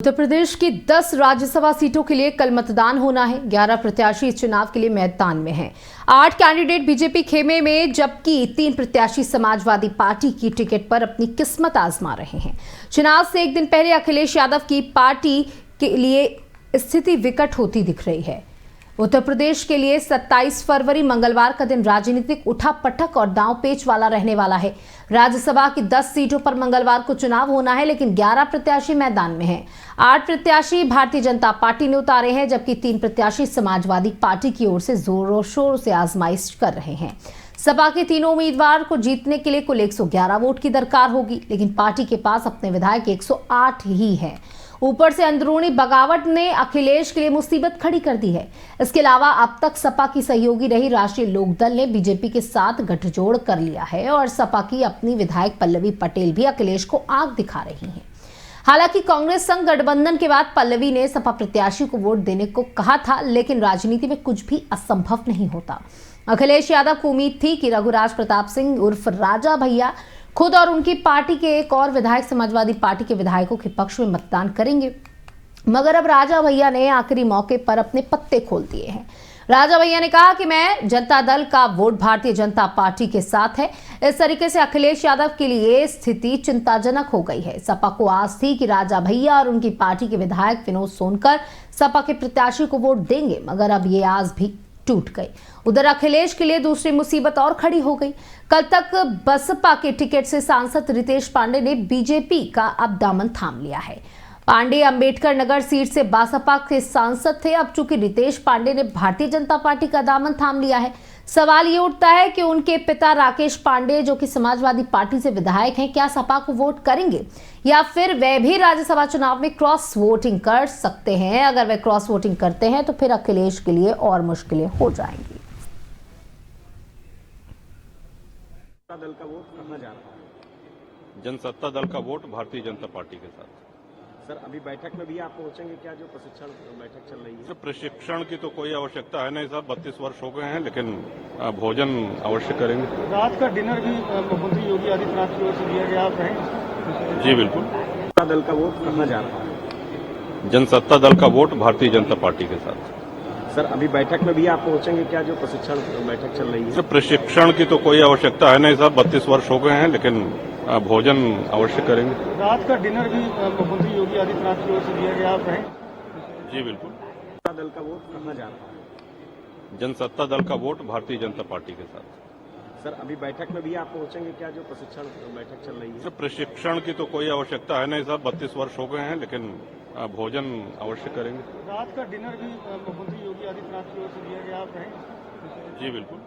उत्तर प्रदेश की 10 राज्यसभा सीटों के लिए कल मतदान होना है। 11 प्रत्याशी इस चुनाव के लिए मैदान में हैं। 8 कैंडिडेट बीजेपी खेमे में, जबकि 3 प्रत्याशी समाजवादी पार्टी की टिकट पर अपनी किस्मत आजमा रहे हैं। चुनाव से एक दिन पहले अखिलेश यादव की पार्टी के लिए स्थिति विकट होती दिख रही है। उत्तर प्रदेश के लिए 27 फरवरी मंगलवार का दिन राजनीतिक उठापटक और दांव-पेच वाला रहने वाला है। राज्यसभा की 10 सीटों पर मंगलवार को चुनाव होना है, लेकिन 11 प्रत्याशी मैदान में हैं। 8 प्रत्याशी भारतीय जनता पार्टी ने उतारे हैं, जबकि 3 प्रत्याशी समाजवादी पार्टी की ओर से जोरों शोर से आजमाइश कर रहे हैं। सपा के तीनों उम्मीदवार को जीतने के लिए कुल 111 वोट की दरकार होगी, लेकिन पार्टी के पास अपने विधायक 108 ही हैं। ऊपर से अंदरूनी बगावत ने अखिलेश के लिए मुसीबत खड़ी कर दी है। इसके अलावा अब तक सपा की सहयोगी रही राष्ट्रीय लोकदल ने बीजेपी के साथ गठजोड़ कर लिया है और सपा की अपनी विधायक पल्लवी पटेल भी अखिलेश को आंख दिखा रही हैं। हालांकि कांग्रेस संग गठबंधन के बाद पल्लवी ने सपा प्रत्याशी को वोट देने को कहा था, लेकिन राजनीति में कुछ भी असंभव नहीं होता। अखिलेश यादव को उम्मीद थी कि रघुराज प्रताप सिंह उर्फ राजा भैया खुद और उनकी पार्टी के एक और विधायक समाजवादी पार्टी के विधायकों के पक्ष में मतदान करेंगे, मगर अब राजा भैया ने आखिरी मौके पर अपने पत्ते खोल दिए हैं। राजा भैया ने कहा कि मैं जनता दल का वोट भारतीय जनता पार्टी के साथ है। इस तरीके से अखिलेश यादव के लिए स्थिति चिंताजनक हो गई है। सपा को आस थी कि राजा भैया और उनकी पार्टी के विधायक विनोद सोनकर सपा के प्रत्याशी को वोट देंगे, मगर अब ये आस भी टूट गई। उधर अखिलेश के लिए दूसरी मुसीबत और खड़ी हो गई। कल तक बसपा के टिकट से सांसद रितेश पांडे ने बीजेपी का अब दामन थाम लिया है। पांडे अंबेडकर नगर सीट से बसपा के सांसद थे। अब चूंकि रितेश पांडे ने भारतीय जनता पार्टी का दामन थाम लिया है, सवाल ये उठता है कि उनके पिता राकेश पांडे, जो कि समाजवादी पार्टी से विधायक हैं, क्या सपा को वोट करेंगे या फिर वे भी राज्यसभा चुनाव में क्रॉस वोटिंग कर सकते हैं। अगर वे क्रॉस वोटिंग करते हैं तो फिर अखिलेश के लिए और मुश्किलें हो जाएंगी। दल का वोट कहाँ जा रहा है? जनसत्ता दल का वोट भारतीय जनता पार्टी के साथ। सर, अभी बैठक में भी आप पहुंचेंगे क्या, जो प्रशिक्षण बैठक चल रही है? प्रशिक्षण की तो कोई आवश्यकता है नहीं साहब, 32 वर्ष हो गए हैं, लेकिन भोजन अवश्य करेंगे। रात का डिनर भी मुख्यमंत्री योगी आदित्यनाथ की ओर से दिया गया, आप रहेंगे? जी बिल्कुल। दल का वोट कहाँ जा रहा है? जनसत्ता दल का वोट भारतीय जनता पार्टी के साथ। सर, अभी बैठक में भी आप पहुंचेंगे क्या, जो प्रशिक्षण बैठक चल रही है? प्रशिक्षण की तो कोई आवश्यकता है नहीं साहब, 32 वर्ष हो गए हैं, लेकिन भोजन अवश्य करेंगे। रात का डिनर भी मुख्यमंत्री योगी आदित्यनाथ की ओर से दिया गया, आप रहेंगे? जी बिल्कुल। दल का वोट कहाँ जा रहा है? जनसत्ता दल का वोट भारतीय जनता पार्टी के साथ। सर, अभी बैठक में भी आप पहुंचेंगे क्या, जो प्रशिक्षण बैठक चल रही है? प्रशिक्षण की तो कोई आवश्यकता है नहीं साहब, 32 वर्ष हो गए हैं, लेकिन भोजन अवश्य करेंगे। रात का डिनर भी मुख्यमंत्री योगी आदित्यनाथ की ओर से दिया गया, आप रहेंगे? जी बिल्कुल।